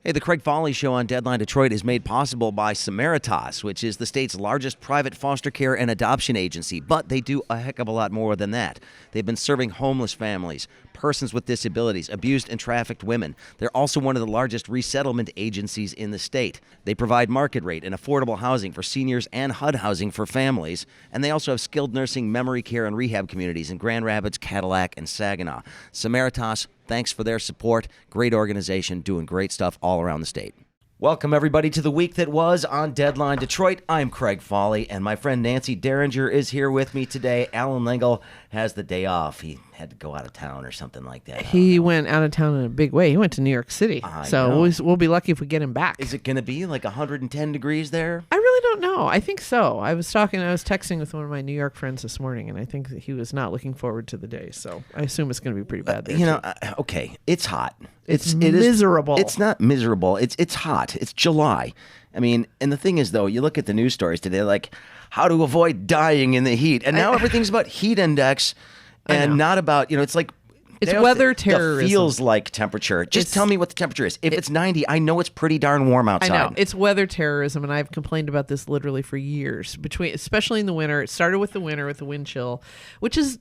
Hey, the Craig Fahle Show on Deadline Detroit is made possible by Samaritas, which is the state's largest private foster care and adoption agency. But they do a heck of a lot more than that. They've been serving homeless families, persons with disabilities, abused and trafficked women. They're also one of the largest resettlement agencies in the state. They provide market rate and affordable housing for seniors and HUD housing for families. And they also have skilled nursing, memory care, and rehab communities in Grand Rapids, Cadillac, and Saginaw. Samaritas, thanks for their support. Great organization, doing great stuff all around the state. Welcome, everybody, to the week that was on Deadline Detroit. I'm Craig Fahle, and my friend Nancy Derringer is here with me today. Alan Lengel has the day off. He had to go out of town or something like that. He went out of town in a big way. He went to New York City. So we'll be lucky if we get him back. Is it going to be like 110 degrees there? I really don't know. I think so. I was texting with one of my New York friends this morning, and I think that he was not looking forward to the day. So I assume it's going to be pretty bad there. Okay, it's hot. It's miserable. It's not miserable. It's hot. It's July. I mean, and the thing is, though, you look at the news stories today, like how to avoid dying in the heat. And now everything's about heat index and not about, it's like... It's weather terrorism. It feels like temperature. Just tell me what the temperature is. If it's 90, I know it's pretty darn warm outside. I know. It's weather terrorism, and I've complained about this literally for years, especially in the winter. It started with the winter with the wind chill, which is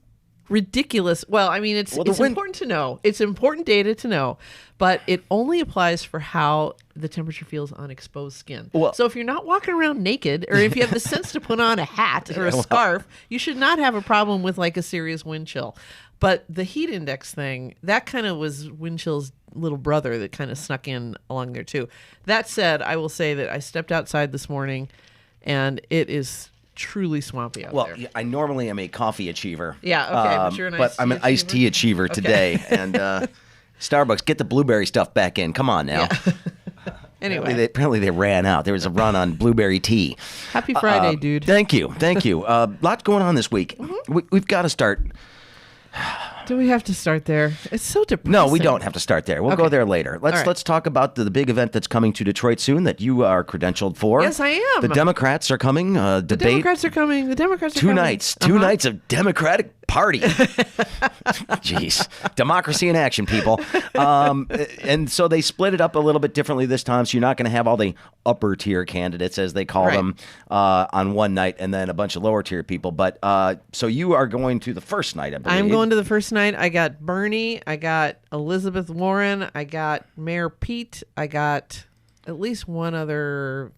ridiculous. Well, I mean, it's important to know. It's important data to know, but it only applies for how the temperature feels on exposed skin. Well, so if you're not walking around naked, or if you have the sense to put on a hat or a scarf, you should not have a problem with like a serious wind chill. But the heat index thing, that kind of was wind chill's little brother that kind of snuck in along there too. That said, I will say that I stepped outside this morning, and it is truly swampy out there. Well, I normally am a coffee achiever. Yeah, okay, but you're an iced tea I'm an iced tea achiever today. And Starbucks, get the blueberry stuff back in. Come on now. Yeah. Anyway. Apparently they ran out. There was a run on blueberry tea. Happy Friday, dude. Thank you. Lots going on this week. Mm-hmm. We've got to start... Do we have to start there? It's so depressing. No, we don't have to start there. We'll go there later. Let's talk about the big event that's coming to Detroit soon that you are credentialed for. Yes, I am. The Democrats are coming. The Democrats are coming. Two nights. Two nights of Democratic party. Jeez. Democracy in action, people. And so they split it up a little bit differently this time. So you're not going to have all the upper tier candidates, as they call them, on one night, and then a bunch of lower tier people. But so you are going to the first night, I believe. I'm going to the first night. I got Bernie. I got Elizabeth Warren. I got Mayor Pete. I got at least one other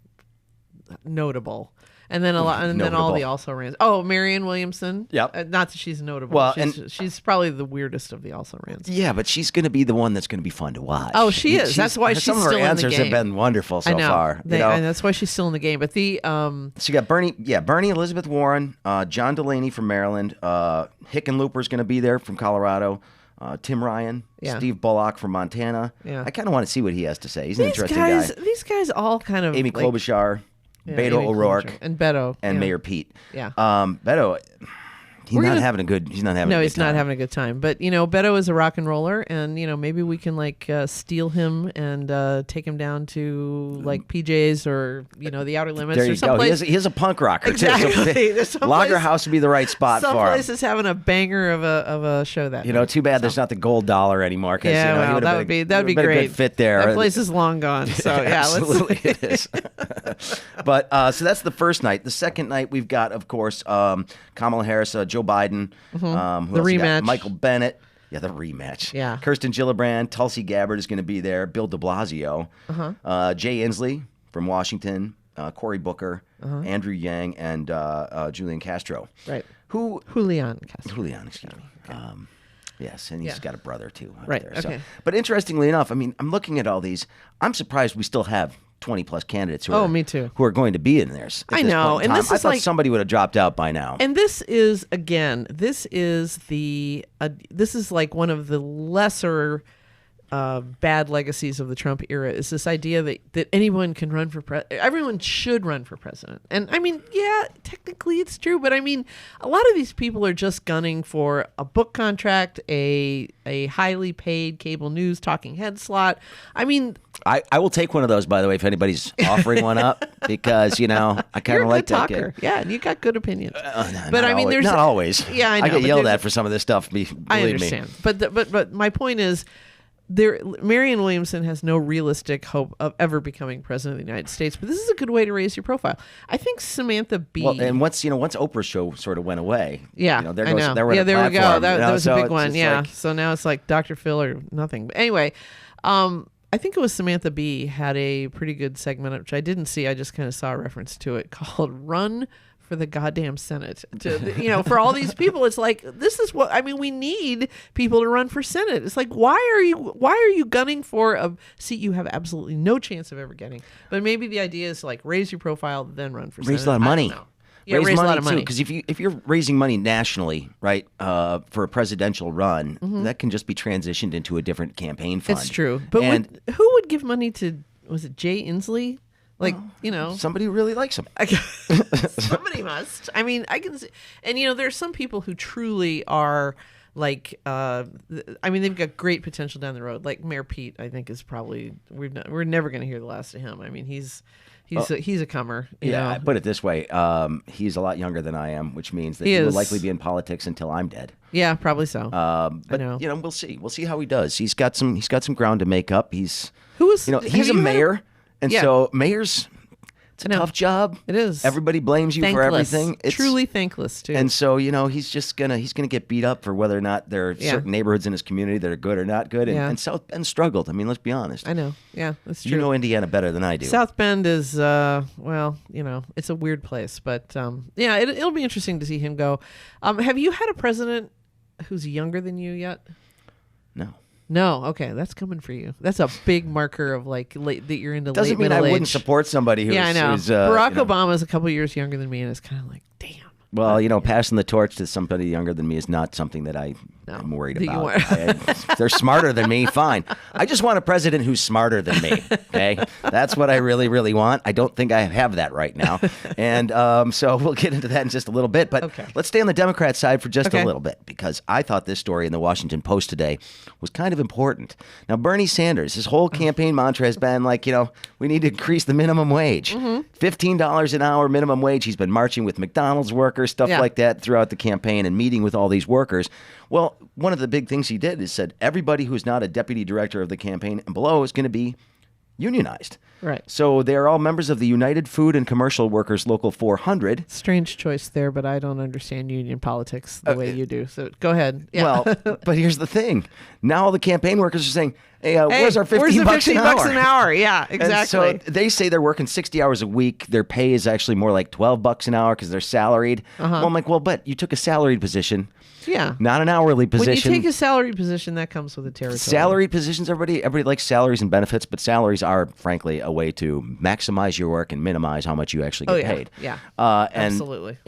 notable. And then then all the also rans. Oh, Marianne Williamson. Yep. Not that she's notable. Well, she's probably the weirdest of the also rans. Yeah, but she's going to be the one that's going to be fun to watch. Oh, she is. That's why she's still in the game. Some of her answers have been wonderful so far. And that's why she's still in the game. But the so you got Bernie, Elizabeth Warren, John Delaney from Maryland, Hickenlooper's going to be there from Colorado. Tim Ryan, Steve Bullock from Montana. Yeah. I kind of want to see what he has to say. He's an interesting guy. These guys all kind of Amy Klobuchar. Beto O'Rourke and Beto and Mayor Pete. Yeah. Beto, he's not having a good time. But Beto is a rock and roller, and maybe we can steal him and take him down to like PJ's or the Outer Limits. There you or someplace. Go. He is a punk rocker exactly. too. So Lager House would be the right spot for him. Someplace is having a banger of a show that. Too bad there's not the gold dollar anymore. Yeah, that would be great. A good fit there. That place is long gone. So absolutely it is. But so that's the first night. The second night we've got, of course, Kamala Harris, Joe Biden, the rematch, Michael Bennett. Yeah, the rematch. Yeah. Kirsten Gillibrand, Tulsi Gabbard is going to be there. Bill de Blasio, Jay Inslee from Washington, Cory Booker, Andrew Yang, and Julian Castro. Right. Julian Castro, excuse me. Okay. Yes, and he's got a brother too. Right. There. Okay. So, but interestingly enough, I mean, I'm looking at all these. I'm surprised we still have 20 plus candidates who me too. Who are going to be in there. I know, and I thought somebody would have dropped out by now. And this is like one of the lesser bad legacies of the Trump era is this idea that anyone can run for president. Everyone should run for president. And I mean, yeah, technically it's true, but I mean, a lot of these people are just gunning for a book contract, a highly paid cable news talking head slot. I mean, I will take one of those, by the way, if anybody's offering one up, because I kind of like that talker. Yeah, and you got good opinions. But I mean, there's not always. Yeah, I know. I get yelled at for some of this stuff. Believe I understand. me. But my point is, Marianne Williamson has no realistic hope of ever becoming president of the United States, but this is a good way to raise your profile. I think Samantha Bee. Well, and once Oprah's show sort of went away, yeah, there I goes, know. there went yeah, a there we go. platform, That was so a big one. Yeah, like, so now it's like Dr. Phil or nothing. But anyway, I think it was Samantha Bee had a pretty good segment, which I didn't see. I just kind of saw a reference to it called "Run for the Goddamn Senate." For all these people, it's like, this is what I mean. We need people to run for Senate. It's like, why are you gunning for a seat you have absolutely no chance of ever getting? But maybe the idea is like raise your profile, then run for Senate. Raise a lot of money. Yeah, raise a lot of money because if you're raising money nationally, right, for a presidential run, that can just be transitioned into a different campaign fund. It's true. But who would give money to? Was it Jay Inslee? Like, somebody who really likes him. Somebody must. I mean, I can see, and there's some people who truly are like, they've got great potential down the road. Like Mayor Pete, I think is probably we're never going to hear the last of him. I mean, he's a comer. You know? I put it this way: he's a lot younger than I am, which means that he will likely be in politics until I'm dead. Yeah, probably so. But we'll see. We'll see how he does. He's got some ground to make up. He's a mayor. And so mayors, it's a tough job. It is. Everybody blames you for everything. It's truly thankless too. And so, he's just gonna get beat up for whether or not there are certain neighborhoods in his community that are good or not good. And South Bend struggled. I mean, let's be honest. I know. Yeah, that's true. You know Indiana better than I do. South Bend is it's a weird place, but it'll be interesting to see him go. Have you had a president who's younger than you yet? No. No, okay, that's coming for you. That's a big marker of that you're into Doesn't late mean middle I age. wouldn't support somebody who's I know. who's, Barack Obama is a couple years younger than me, and it's kind of like, damn. Well, passing the torch to somebody younger than me is not something that I'm worried about. They're smarter than me, fine. I just want a president who's smarter than me, okay? That's what I really, really want. I don't think I have that right now. And so we'll get into that in just a little bit. But let's stay on the Democrat side for just a little bit, because I thought this story in the Washington Post today was kind of important. Now, Bernie Sanders, his whole campaign mantra has been like, we need to increase the minimum wage. $15 an hour minimum wage. He's been marching with McDonald's workers, stuff like that throughout the campaign and meeting with all these workers. Well, one of the big things he did is said everybody who's not a deputy director of the campaign and below is going to be unionized. Right. So they're all members of the United Food and Commercial Workers Local 400. Strange choice there, but I don't understand union politics the way you do. So go ahead. Yeah. Well, but here's the thing. Now all the campaign workers are saying, hey, where's our 15 bucks an hour? Bucks an hour? Yeah, exactly. And so they say they're working 60 hours a week. Their pay is actually more like $12 an hour because they're salaried. Well, I'm like, but you took a salaried position. Yeah. Not an hourly position. When you take a salaried position, that comes with a territory. Salaried positions, everybody likes salaries and benefits, but salaries are, frankly, a way to maximize your work and minimize how much you actually get paid. Yeah. And, absolutely.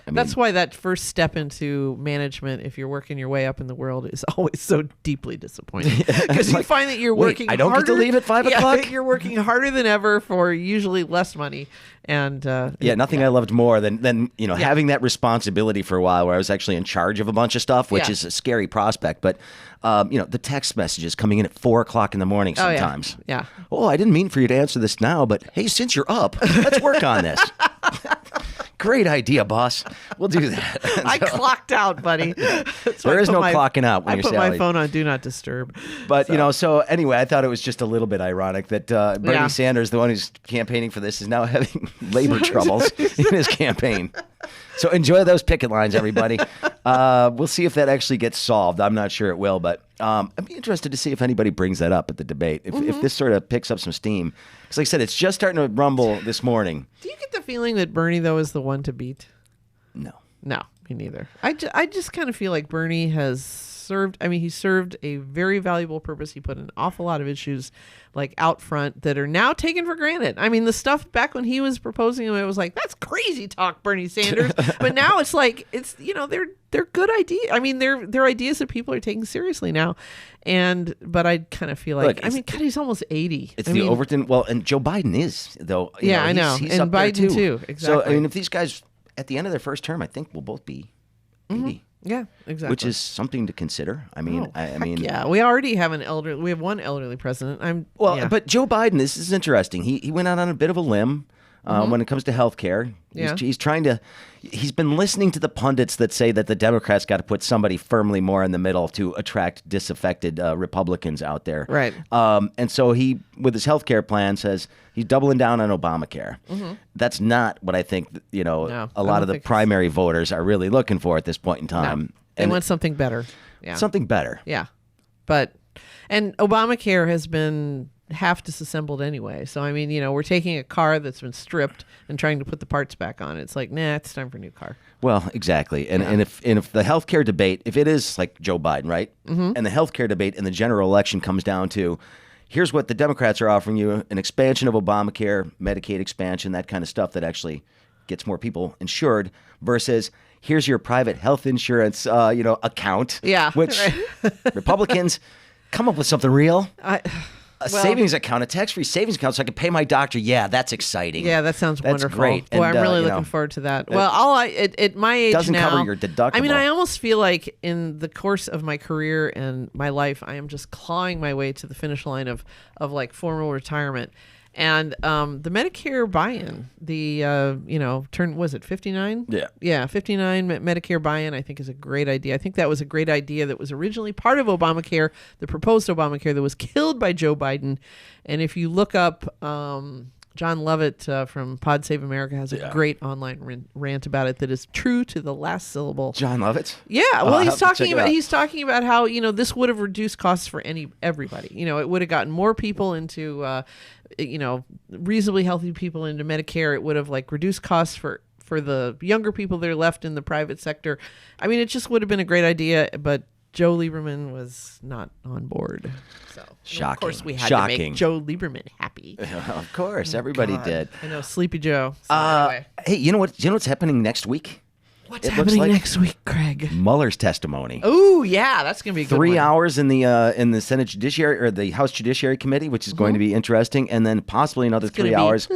That's why that first step into management, if you're working your way up in the world, is always so deeply disappointing. Because you find that you're working I don't harder. get to leave at 5 o'clock? You're working harder than ever for usually less money. And nothing I loved more than having that responsibility for a while where I was actually in charge of a bunch of stuff, which is a scary prospect. But the text messages coming in at 4 o'clock in the morning sometimes. Yeah. Oh, I didn't mean for you to answer this now, but hey, since you're up, let's work on this. Great idea, boss. We'll do that. I clocked out, buddy. There is no clocking out when you're salaried. I put my phone on Do Not Disturb. But, so anyway, I thought it was just a little bit ironic that Bernie Sanders, the one who's campaigning for this, is now having labor troubles in his campaign. So enjoy those picket lines, everybody. We'll see if that actually gets solved. I'm not sure it will, but I'd be interested to see if anybody brings that up at the debate, if this sort of picks up some steam. Because like I said, it's just starting to rumble this morning. Do you get the feeling that Bernie, though, is the one to beat? No. No, me neither. I just kind of feel like Bernie has he served a very valuable purpose. He put an awful lot of issues like out front that are now taken for granted. I mean, the stuff back when he was proposing them, it was like, that's crazy talk, Bernie Sanders. But now it's like, they're good ideas. I mean, they're ideas that people are taking seriously now. But I kind of feel like, God, he's almost 80. It's the Overton. Well, and Joe Biden is, though. I know. He's and up there Biden too. Exactly. So, if these guys, at the end of their first term, I think we'll both be 80. Yeah, exactly. Which is something to consider. I mean, we already have one elderly president. But Joe Biden, this is interesting. He went out on a bit of a limb. when it comes to health care. Yeah. He's been listening to the pundits that say that the Democrats got to put somebody firmly more in the middle to attract disaffected Republicans out there. Right. And so he, with his health care plan, says he's doubling down on Obamacare. That's not what I think, a lot of the primary voters are really looking for at this point in time. No. They want something better. Yeah. Something better. Yeah. And Obamacare has been half disassembled anyway. So, I mean, we're taking a car that's been stripped and trying to put the parts back on. It's like, nah, it's time for a new car. Well, exactly. And if the healthcare debate, if it is like Joe Biden, right? And the healthcare debate in the general election comes down to, here's what the Democrats are offering you, an expansion of Obamacare, Medicaid expansion, that kind of stuff that actually gets more people insured, versus here's your private health insurance, account. Yeah. Which Republicans come up with something real. A savings account, a tax-free savings account, so I can pay my doctor. Yeah, that's exciting. Yeah, that sounds that's wonderful. Great. Boy, I'm really looking forward to that. Well, at my age doesn't now, cover your deductible. I mean, I almost feel like in the course of my career and my life, I am just clawing my way to the finish line of like formal retirement. And the Medicare buy-in, was it 59? Yeah, 59 Medicare buy-in, I think is a great idea. I think that was a great idea that was originally part of Obamacare, the proposed Obamacare that was killed by Joe Biden. And if you look up, John Lovett from Pod Save America has a great online rant about it that is true to the last syllable. John Lovett? Yeah, well, he's talking about how this would have reduced costs for everybody. It would have gotten more people into reasonably healthy people into Medicare. It would have reduced costs for the younger people that are left in the private sector. I mean, it just would have been a great idea, but Joe Lieberman was not on board. So shocking. Of course, we had to make Joe Lieberman happy. Of course, everybody did. I know, Sleepy Joe. So anyway. Hey, you know what's happening next week? What's happening next week, Craig? Mueller's testimony. Oh, yeah, that's going to be a good 3 hours in the Senate Judiciary or the House Judiciary Committee, which is going to be interesting, and then possibly another 3 hours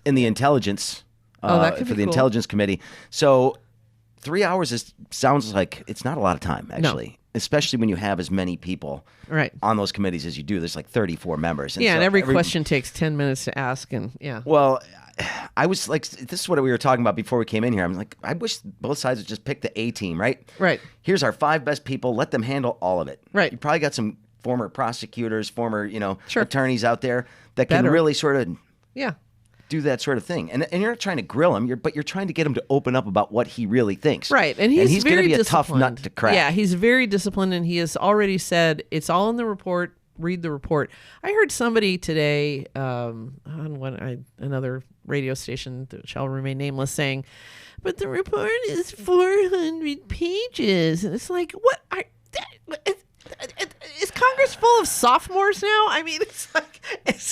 in the Intelligence for the Intelligence Committee. So 3 hours sounds like it's not a lot of time, actually, especially when you have as many people on those committees as you do. There's 34 members. And and every question takes 10 minutes to ask, and Well, I was like, this is what we were talking about before we came in here. I'm like, I wish both sides would just pick the A team, right? Right. Here's our 5 best people. Let them handle all of it. Right. You probably got some former prosecutors, former, attorneys out there that can really sort of do that sort of thing. And you're not trying to grill him, but you're trying to get him to open up about what he really thinks. Right. And he's going very to be a disciplined. tough nut to crack. Yeah, he's very disciplined, and he has already said it's all in the report. Read the report. I heard somebody today on another radio station that shall remain nameless saying, but the report is 400 pages. And it's like, what? Is Congress full of sophomores now? I mean, it's like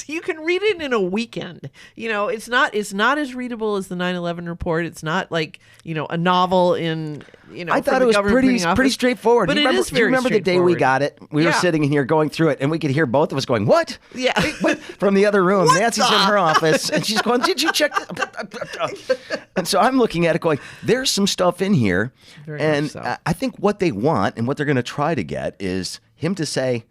you can read it in a weekend. It's not as readable as the 9/11 report. It's not like a novel in I thought it was pretty straightforward. But do you remember the day we got it? We were sitting in here going through it, and we could hear both of us going, "What?" Yeah, from the other room. Nancy's in her office, and she's going, "Did you check?" And so I'm looking at it, going, "There's some stuff in here," and I think what they want and what they're going to try to get is him to say,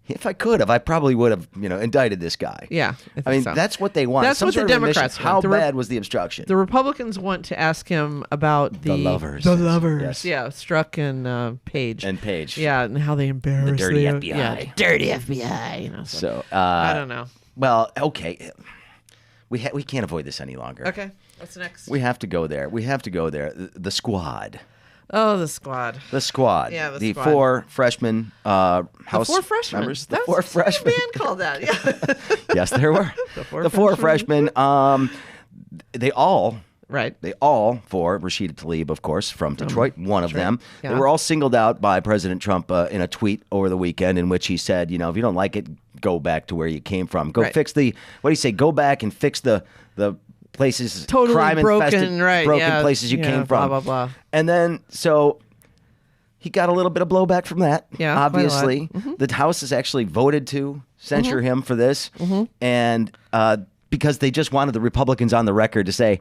if I could have, I probably would have, indicted this guy. Yeah. I mean, that's what they want. That's what the Democrats want. How bad was the obstruction? The Republicans want to ask him about the lovers. The lovers. Yes. Yeah, Strzok and Page. And Page. Yeah, and how they embarrassed the dirty FBI. Yeah, the dirty FBI. So I don't know. Well, okay. We can't avoid this any longer. Okay. What's next? We have to go there. The squad. Oh, the squad. The squad. Yeah, the squad. 4 freshmen House the 4 freshmen. members. The 4 freshmen. A band called that. Yeah. Yes, there were. The 4 freshmen. They all. Right. They all 4, Rashida Tlaib, of course, from Detroit, one of them. Yeah. They were all singled out by President Trump in a tweet over the weekend in which he said, if you don't like it, go back to where you came from. Go fix what do you say? Go back and fix the places, totally crime-infested, broken places you came from. Blah, blah, blah. And then, so he got a little bit of blowback from that, obviously. The House has actually voted to censure him for this. And because they just wanted the Republicans on the record to say,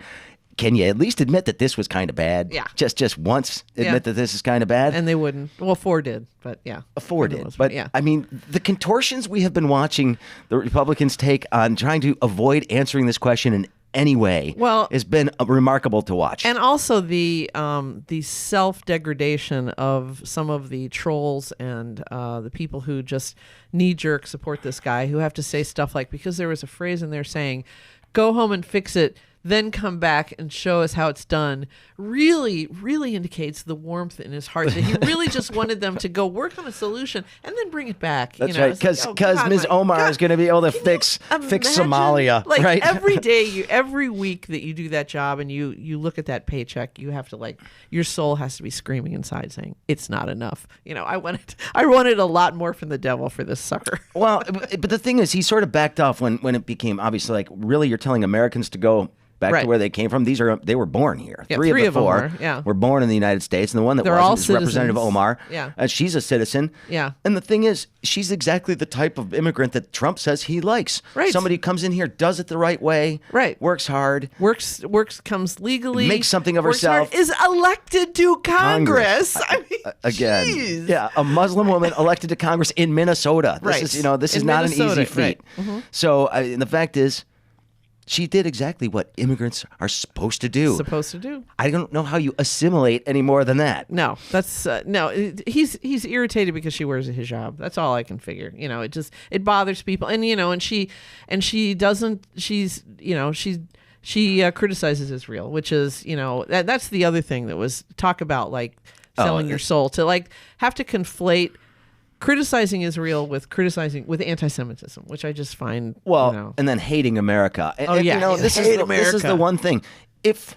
can you at least admit that this was kind of bad? Yeah. Just once admit that this is kind of bad? And they wouldn't. Well, 4 did, but yeah. 4 did. But, I mean, the contortions we have been watching the Republicans take on trying to avoid answering this question in any way has been remarkable to watch. And also the self-degradation of some of the trolls and the people who just knee-jerk support this guy, who have to say stuff like, because there was a phrase in there saying, go home and fix it, then come back and show us how it's done, really, really indicates the warmth in his heart that he really just wanted them to go work on a solution and then bring it back. That's right, because Ms. Omar is going to be able to fix Somalia. Like right? every week that you do that job and you look at that paycheck, you have to your soul has to be screaming inside saying, it's not enough. I wanted a lot more from the devil for this sucker. Well, but the thing is, he sort of backed off when it became obviously like, really, you're telling Americans to go back to where they came from. They were born here. Yeah, three of the four were born in the United States, and the one that wasn't is Representative Omar. Yeah. She's a citizen. Yeah. And the thing is, she's exactly the type of immigrant that Trump says he likes. Right. Somebody who comes in here, does it the right way. Right. Works hard. Works comes legally. Makes something of herself. Is elected to Congress. I mean, again. geez. Yeah, a Muslim woman elected to Congress in Minnesota. This is this is not an easy feat. Right. Mm-hmm. So and the fact is, she did exactly what immigrants are supposed to do. I don't know how you assimilate any more than that. No, that's no. He's irritated because she wears a hijab. That's all I can figure. It bothers people, and she doesn't. She criticizes Israel, which is that's the other thing that was talk about selling your soul to have to conflate criticizing Israel with anti-Semitism, which I just find and then hating America. This is the one thing. If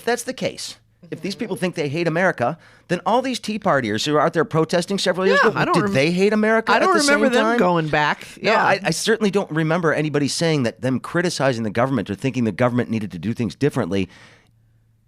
that's the case, if these people think they hate America, then all these Tea Partiers who are out there protesting several years ago, did they hate America? I don't remember them going back. No, I certainly don't remember anybody saying that them criticizing the government or thinking the government needed to do things differently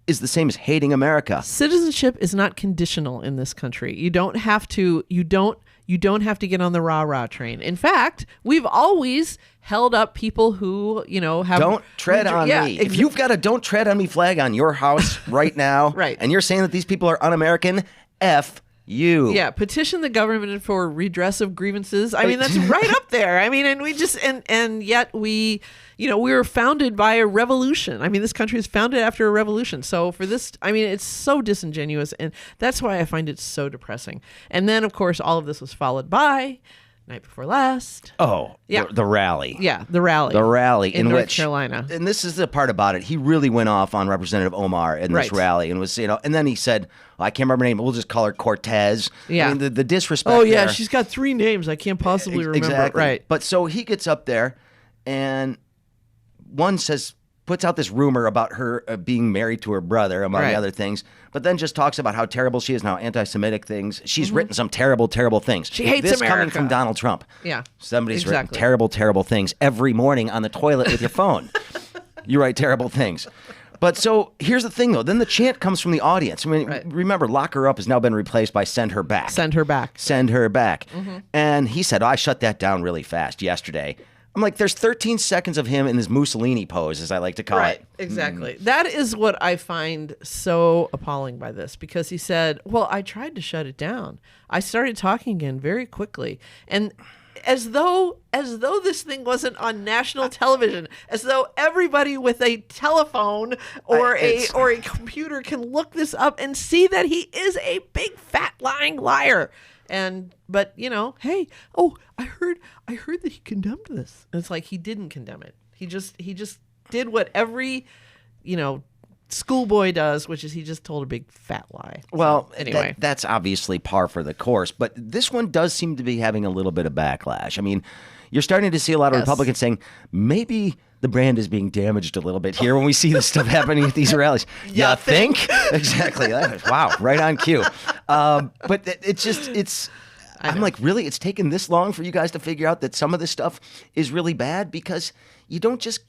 is the same as hating America. Citizenship is not conditional in this country. You don't have to get on the rah-rah train. In fact, we've always held up people who, have... Don't tread on me. If you've got a don't tread on me flag on your house right now, right. and you're saying that these people are un-American, F you. Yeah, petition the government for redress of grievances. I mean, that's right up there. I mean, and we just, and yet we were founded by a revolution. I mean, this country is founded after a revolution. So for this, I mean, it's so disingenuous. And that's why I find it so depressing. And then, of course, all of this was followed by night before last. Oh, yeah. The rally. Yeah, the rally. The rally in North Carolina. And this is the part about it. He really went off on Representative Omar in this rally and was, and then he said, I can't remember her name, but we'll just call her Cortez. Yeah. I mean, the disrespect. Oh, yeah, there. she's got 3 names. I can't possibly remember. Exactly. Right. But so he gets up there and puts out this rumor about her being married to her brother, among other things, but then just talks about how terrible she is now, anti-Semitic things. She's written some terrible, terrible things. She hates this America. Coming from Donald Trump. Yeah, Somebody's written terrible, terrible things every morning on the toilet with your phone. You write terrible things. But so here's the thing, though. Then the chant comes from the audience. I mean, remember, Lock Her Up has now been replaced by Send Her Back. Send Her Back. Send Her Back. Mm-hmm. And he said, I shut that down really fast yesterday. I'm like, there's 13 seconds of him in his Mussolini pose, as I like to call it. Right, exactly. That is what I find so appalling by this, because he said, well, I tried to shut it down. I started talking again very quickly. And as though this thing wasn't on national television, as though everybody with a telephone or a computer can look this up and see that he is a big fat lying liar. But hey, I heard that he condemned this. And it's like he didn't condemn it. He just did what every schoolboy does, which is he just told a big fat lie. Well, so, anyway, that's obviously par for the course. But this one does seem to be having a little bit of backlash. I mean, you're starting to see a lot of Republicans saying maybe the brand is being damaged a little bit here when we see this stuff happening at these rallies. You think? Exactly. Wow, right on cue. But I'm like, really? It's taken this long for you guys to figure out that some of this stuff is really bad? Because you don't just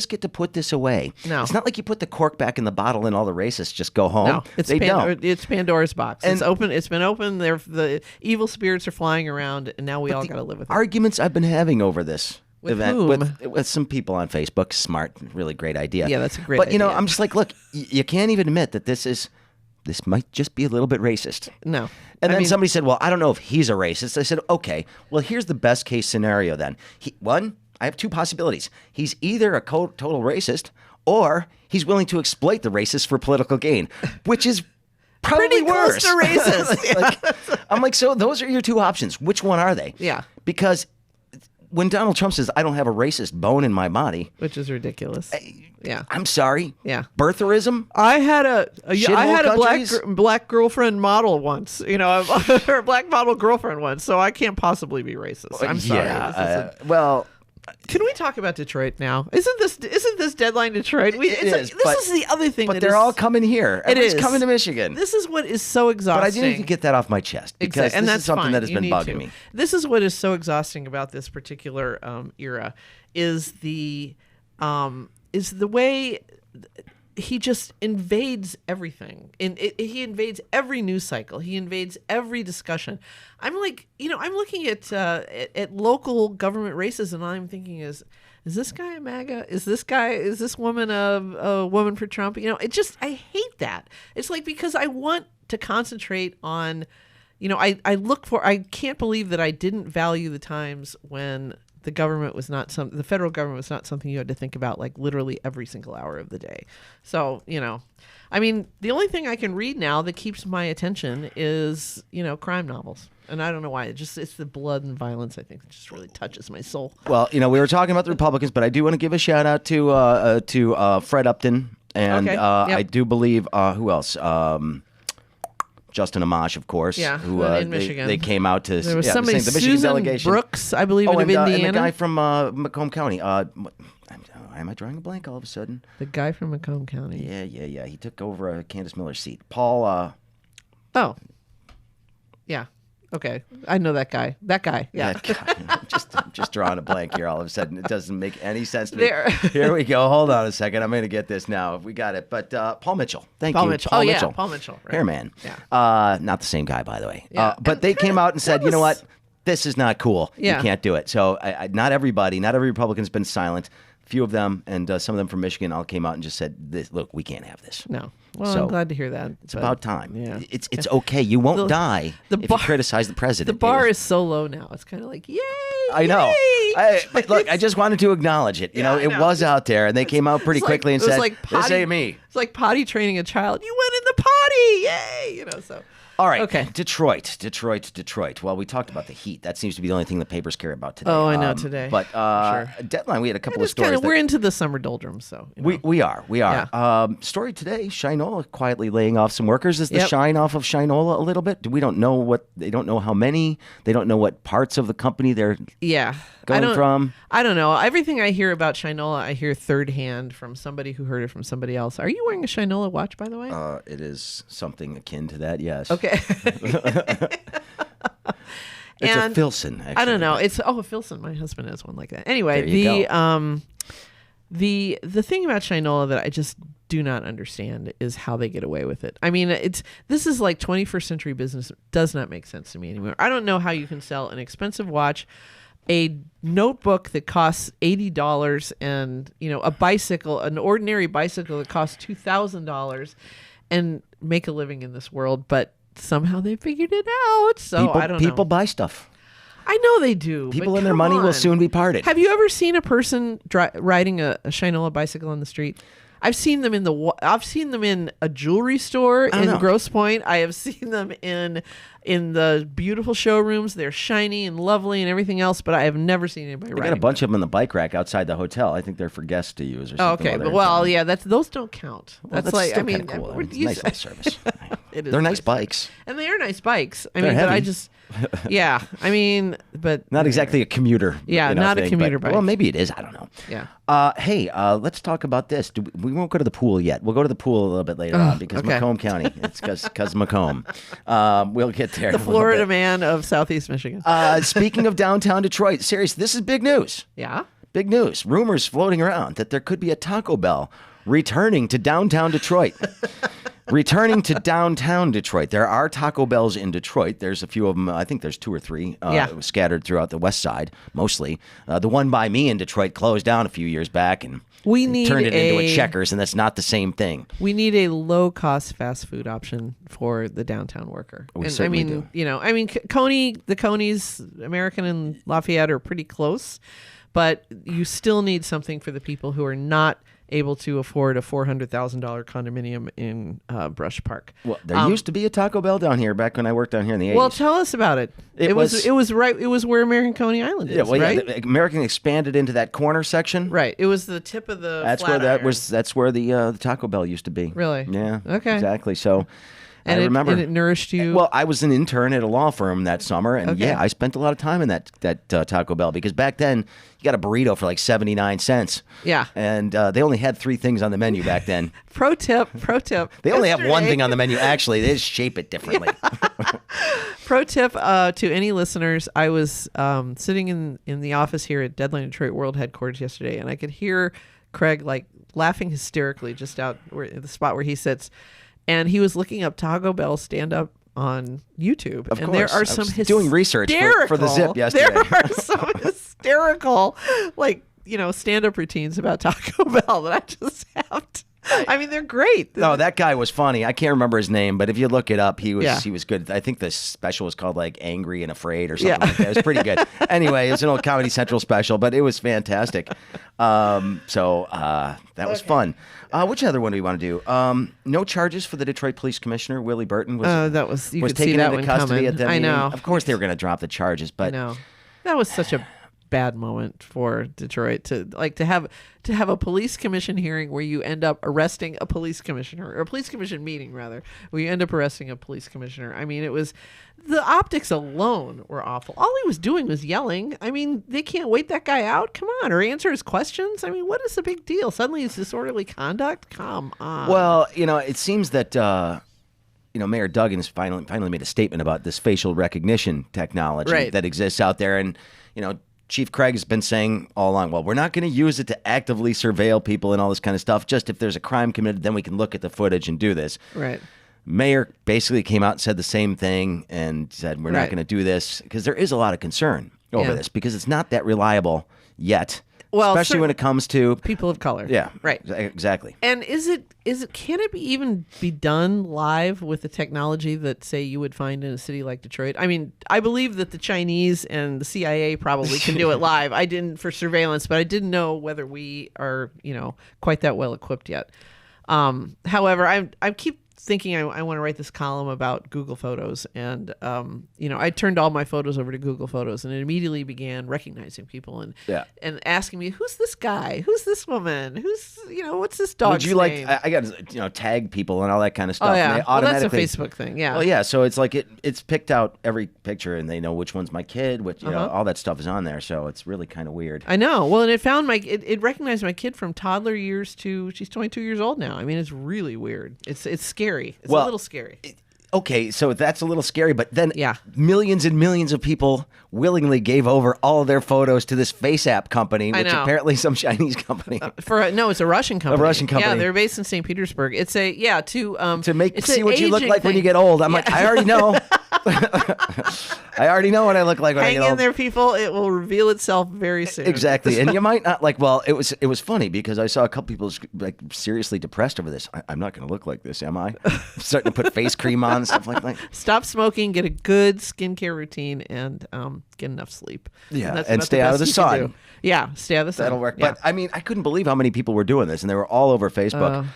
get to put this away. No. It's not like you put the cork back in the bottle and all the racists just go home. No, they don't. It's Pandora's box. It's open. It's been open. The evil spirits are flying around, and now we all got to live with it. Arguments I've been having over this event whom? with some people on Facebook. Smart, really great idea. Yeah, that's a great idea. But I'm just like, look, you can't even admit that this might just be a little bit racist. No. And then somebody said, well, I don't know if he's a racist. I said, okay, well, here's the best case scenario then. I have two possibilities. He's either a total racist or he's willing to exploit the racists for political gain, which is probably Pretty worse. close to racist. I'm like, so those are your two options. Which one are they? Yeah. Because when Donald Trump says, I don't have a racist bone in my body. Which is ridiculous. Yeah. I'm sorry. Yeah. Birtherism? I had a countries? black girlfriend model once, or a black model girlfriend once, so I can't possibly be racist. I'm sorry. Yeah, well, can we talk about Detroit now? Isn't this Deadline Detroit? This is the other thing. But they're all coming here. Everybody's coming to Michigan. This is what is so exhausting. But I need to get that off my chest because and this that's is something fine. that has been bugging me. This is what is so exhausting about this particular era is the way he just invades everything. He invades every news cycle. He invades every discussion. I'm like, I'm looking at local government races, and all I'm thinking is this guy a MAGA? Is this woman a woman for Trump? I hate that. It's like, because I want to concentrate on, I can't believe that I didn't value the times when the federal government was not something you had to think about like literally every single hour of the day. So, the only thing I can read now that keeps my attention is, crime novels. And I don't know why. It's the blood and violence, I think, that just really touches my soul. Well, we were talking about the Republicans, but I do want to give a shout out to Fred Upton. And okay. Yep. I do believe, who else? Justin Amash, of course. Yeah, who in Michigan. They came out to there was the Michigan Susan delegation. Brooks, I believe, of Indiana. And the guy from Macomb County. Am I drawing a blank all of a sudden? The guy from Macomb County. Yeah. He took over Candace Miller's seat. Paul. Oh. Yeah. Okay, I know that guy. Yeah. I'm just drawing a blank here. All of a sudden, it doesn't make any sense to me. Here we go. Hold on a second. I'm going to get this now. We got it. But Paul Mitchell. Thank you. Mitchell. Paul Mitchell. Paul Mitchell. Right. Hairman. Yeah. Not the same guy, by the way. Yeah. But they came out and said, you know what? This is not cool. Yeah. You can't do it. So not every Republican's been silent. A few of them, and some of them from Michigan, all came out and just said, "Look, we can't have this." No. Well, I'm glad to hear that. It's about time. Yeah. It's okay. You won't die if you criticize the president. The bar is so low now. It's kind of like, yay! I know. Yay! Look, I just wanted to acknowledge it. It was out there, and they came out pretty quickly and said, "This ain't me." It's like potty training a child. You went in the potty, yay! So. All right. Okay. Detroit. Well, we talked about the heat. That seems to be the only thing the papers care about today. Oh, I know today. But sure. Deadline, we had a couple of stories. We're into the summer doldrums, so we are. Yeah. Story today: Shinola quietly laying off some workers. Is the Yep. shine off of Shinola a little bit? We don't know they don't know how many. They don't know what parts of the company they're going from. I don't know. Everything I hear about Shinola, I hear third hand from somebody who heard it from somebody else. Are you wearing a Shinola watch, by the way? It is something akin to that. Yes. Okay. It's a Filson, actually. I don't know. It's a Filson. My husband has one like that. Anyway, the thing about Shinola that I just do not understand is how they get away with it. I mean, this is like 21st century business. It does not make sense to me anymore. I don't know how you can sell an expensive watch, a notebook that costs $80, and a bicycle, an ordinary bicycle that costs $2,000, and make a living in this world, but somehow they figured it out. So I don't know. People buy stuff. I know they do. People and their money will soon be parted. Have you ever seen a person riding a Shinola bicycle on the street? I've seen them in a jewelry store in Grosse Pointe. I have seen them in the beautiful showrooms. They're shiny and lovely and everything else, but I have never seen anybody riding. They got a bunch of them in the bike rack outside the hotel. I think they're for guests to use or something. Okay, but those don't count. That's like, I mean, cool. It's nice little service. They're nice bikes. And they are nice bikes. They're heavy. But not exactly a commuter. Not a commuter bike. Well, maybe it is. I don't know. Yeah. Hey, let's talk about this. We won't go to the pool yet. We'll go to the pool a little bit later on because Macomb County. It's because Macomb. We'll get there. The Florida man of Southeast Michigan. Speaking of downtown Detroit, seriously, this is big news. Yeah. Big news. Rumors floating around that there could be a Taco Bell returning to downtown Detroit. Returning to downtown Detroit. There are Taco Bells in Detroit. There's a few of them. I think there's 2 or 3 scattered throughout the west side, mostly. The one by me in Detroit closed down a few years back and turned it into a Checkers, and that's not the same thing. We need a low-cost fast food option for the downtown worker. We certainly do. The Coney's, American and Lafayette are pretty close. but you still need something for the people who are not able to afford a $400,000 condominium in Brush Park. Well, there used to be a Taco Bell down here back when I worked down here in the 80s. Well, tell us about it. It was right. It was where American Coney Island is. Right? American expanded into that corner section. Right. It was the tip of the. That's where that was. That's where the Taco Bell used to be. Really? Yeah. Okay. Exactly. So. And I remember. And it nourished you. Well, I was an intern at a law firm that summer, and I spent a lot of time in that Taco Bell because back then you got a burrito for like 79 cents. Yeah. And they only had 3 things on the menu back then. Pro tip. They only have 1 thing on the menu. Actually, they just shape it differently. Pro tip to any listeners: I was sitting in the office here at Deadline Detroit World headquarters yesterday, and I could hear Craig like laughing hysterically just out the spot where he sits. And he was looking up Taco Bell stand-up on YouTube. Of and course. There are some doing research for the Zip yesterday. There are some hysterical, stand-up routines about Taco Bell that I just have to. I mean, they're great. No, that guy was funny. I can't remember his name, but if you look it up, he was good. I think the special was called like Angry and Afraid or something like that. It was pretty good. Anyway, it was an old Comedy Central special, but it was fantastic. That was fun. Which other one do we want to do? No charges for the Detroit Police Commissioner, Willie Burton, was taken into custody at that meeting. I know. Of course, they were going to drop the charges, but no, that was such a bad moment for Detroit to have a police commission hearing where you end up arresting a police commissioner, or a police commission meeting rather, where you end up arresting a police commissioner. I mean, it was the optics alone were awful. All he was doing was yelling. I mean, they can't wait that guy out. Come on, or answer his questions. I mean, what is the big deal? Suddenly it's disorderly conduct. Come on. Well, it seems that Mayor Duggan has finally made a statement about this facial recognition technology that exists out there, and Chief Craig has been saying all along, well, we're not going to use it to actively surveil people and all this kind of stuff. Just if there's a crime committed, then we can look at the footage and do this. Right. Mayor basically came out and said the same thing and said, we're not going to do this, because there is a lot of concern over this, because it's not that reliable yet. Well, especially when it comes to people of color. Yeah. Right. Exactly. And can it even be done live with the technology that, say, you would find in a city like Detroit? I mean, I believe that the Chinese and the CIA probably can do it live. I didn't for surveillance, but I didn't know whether we are, quite that well equipped yet. However, I keep thinking I want to write this column about Google Photos, and I turned all my photos over to Google Photos, and it immediately began recognizing people and asking me, who's this guy, who's this woman, who's what's this dog's name? Would you like I got tag people and all that kind of stuff. Oh yeah, and they automatically, that's a Facebook thing. Yeah. Well, yeah, so it's like it's picked out every picture, and they know which one's my kid, which all that stuff is on there. So it's really kind of weird. I know. Well, and it found it recognized my kid from toddler years to she's 22 years old now. I mean, it's really weird. It's scary. It's a little scary. Okay, so that's a little scary, but then millions and millions of people willingly gave over all of their photos to this face app company, which apparently some Chinese company. It's a Russian company. A Russian company. Yeah, they're based in St. Petersburg. It's to see what you look like when you get old. I'm like, I already know. I already know what I look like when I get old. Hang in there, people. It will reveal itself very soon. Exactly. And you might not it was funny because I saw a couple people like seriously depressed over this. I'm not going to look like this, am I? Starting to put face cream on and stuff like that. Stop smoking, get a good skincare routine, and get enough sleep. Yeah, and stay out of the sun. Yeah, stay out of the sun. That'll work. Yeah. But I mean, I couldn't believe how many people were doing this, and they were all over Facebook.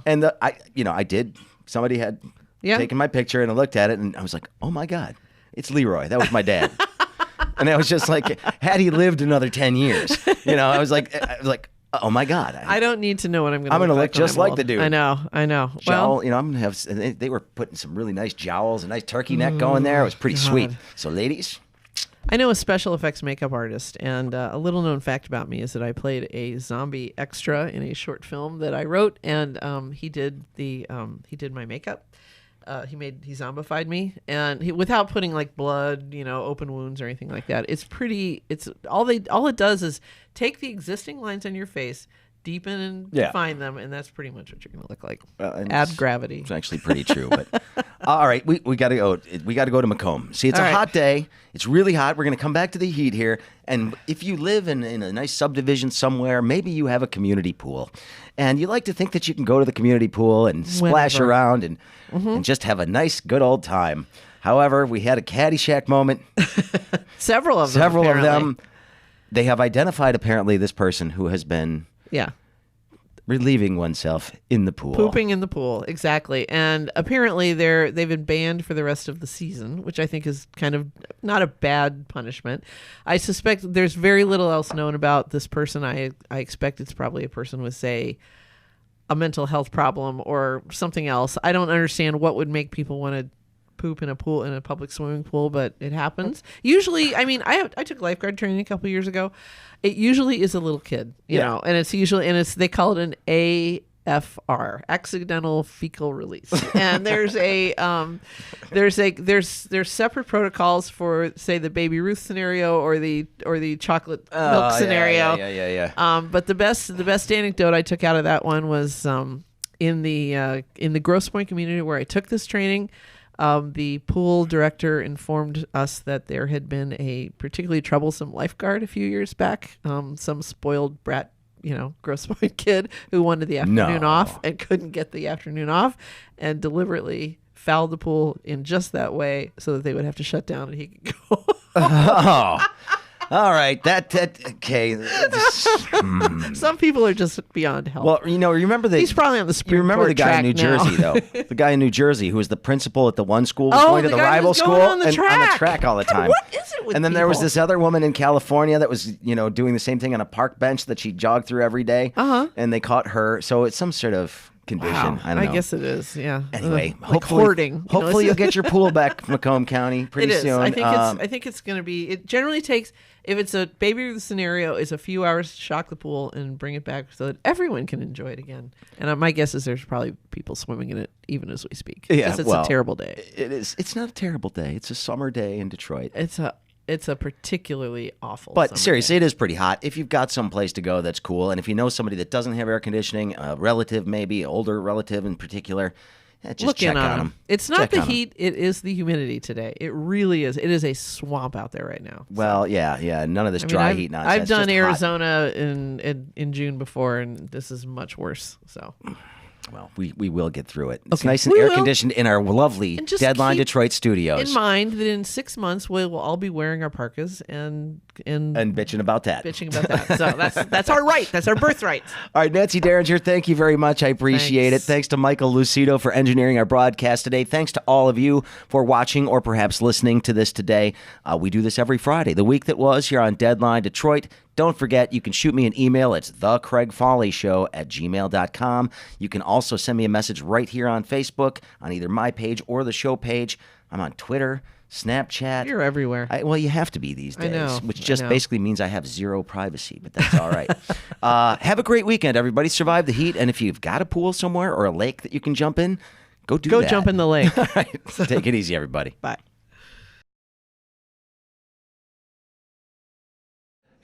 And I did. Somebody had taken my picture, and I looked at it, and I was like, oh my God, it's Leroy. That was my dad. And I was just like, had he lived another 10 years, I was like, oh my God. I don't need to know what I'm going to look like just like the dude. I know. Jowl, I'm going to have, they were putting some really nice jowls, a nice turkey neck going there. It was pretty sweet. So ladies. I know a special effects makeup artist, and a little known fact about me is that I played a zombie extra in a short film that I wrote, and he did my makeup. He zombified me, and without putting like blood, open wounds or anything like that. It's all it does is take the existing lines on your face, deepen and define them, and that's pretty much what you're going to look like. Add gravity. It's actually pretty true. But all right, we got to go. We got to go to Macomb. See, it's a hot day. It's really hot. We're going to come back to the heat here. And if you live in a nice subdivision somewhere, maybe you have a community pool, and you like to think that you can go to the community pool and splash around and just have a nice, good old time. However, we had a Caddyshack moment. Several of them. they have identified apparently this person who has been relieving oneself in the pool. Pooping in the pool, exactly. And apparently they've been banned for the rest of the season, which I think is kind of not a bad punishment. I suspect there's very little else known about this person. I expect it's probably a person with, say, a mental health problem or something else. I don't understand what would make people want to poop in a pool, in a public swimming pool, but it happens. Usually, I mean, I took lifeguard training a couple years ago. It usually is a little kid, you know, and they call it an AFR, accidental fecal release. And there's separate protocols for, say, the Baby Ruth scenario or the chocolate milk scenario. But the best anecdote I took out of that one was in the Grosse Pointe community where I took this training. The pool director informed us that there had been a particularly troublesome lifeguard a few years back. Some spoiled brat, Grosse Pointe kid who wanted the afternoon off and couldn't get the afternoon off, and deliberately fouled the pool in just that way so that they would have to shut down and he could go. All right, okay. Some people are just beyond help. Well, remember he's probably on the Supreme Court the guy in New Jersey, though. The guy in New Jersey who was the principal at the one school, was going to the rival school on the track all the time. What is it with And then people? there was this other woman in California that was, doing the same thing on a park bench that she jogged through every day. And they caught her. So it's some sort of condition. Wow. I don't know. I guess it is. Yeah. Anyway, like hoarding. Hopefully, you'll get your pool back, Macomb County, pretty soon. I think it's going to be. It generally takes, if it's a Baby Ruth scenario, is a few hours to shock the pool and bring it back so that everyone can enjoy it again. And my guess is there's probably people swimming in it even as we speak. Yeah, because it's a terrible day. It is. It's not a terrible day. It's a summer day in Detroit. It's a particularly awful. But seriously, it is pretty hot. If you've got some place to go that's cool, and if you know somebody that doesn't have air conditioning, a relative maybe, older relative in particular, just check on them. It's not the heat; it is the humidity today. It really is. It is a swamp out there right now. Well, yeah. None of this dry heat nonsense. I've done Arizona in June before, and this is much worse. So. Well, we will get through it. It's nice and air-conditioned in our lovely Deadline Detroit studios. In mind that in 6 months we will all be wearing our parkas and bitching about that. So that's our right. That's our birthright. All right, Nancy Derringer, thank you very much. I appreciate it. Thanks to Michael Lucido for engineering our broadcast today. Thanks to all of you for watching or perhaps listening to this today. We do this every Friday. The week that was here on Deadline Detroit. Don't forget, you can shoot me an email. It's thecraigfawleyshow@gmail.com. You can also send me a message right here on Facebook, on either my page or the show page. I'm on Twitter, Snapchat. You're everywhere. Well, you have to be these days, I know, which just basically means I have zero privacy, but that's all right. Have a great weekend, everybody. Survive the heat, and if you've got a pool somewhere or a lake that you can jump in, go jump in the lake. All right. Take it easy, everybody. Bye.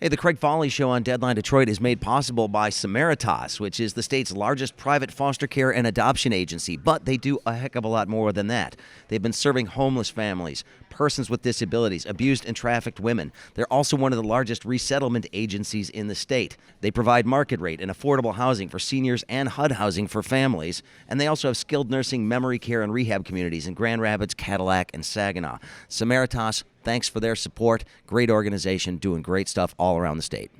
Hey, the Craig Fahle Show on Deadline Detroit is made possible by Samaritas, which is the state's largest private foster care and adoption agency. But they do a heck of a lot more than that. They've been serving homeless families, persons with disabilities, abused and trafficked women. They're also one of the largest resettlement agencies in the state. They provide market rate and affordable housing for seniors and HUD housing for families. And they also have skilled nursing, memory care, and rehab communities in Grand Rapids, Cadillac, and Saginaw. Samaritas, thanks for their support. Great organization doing great stuff all around the state.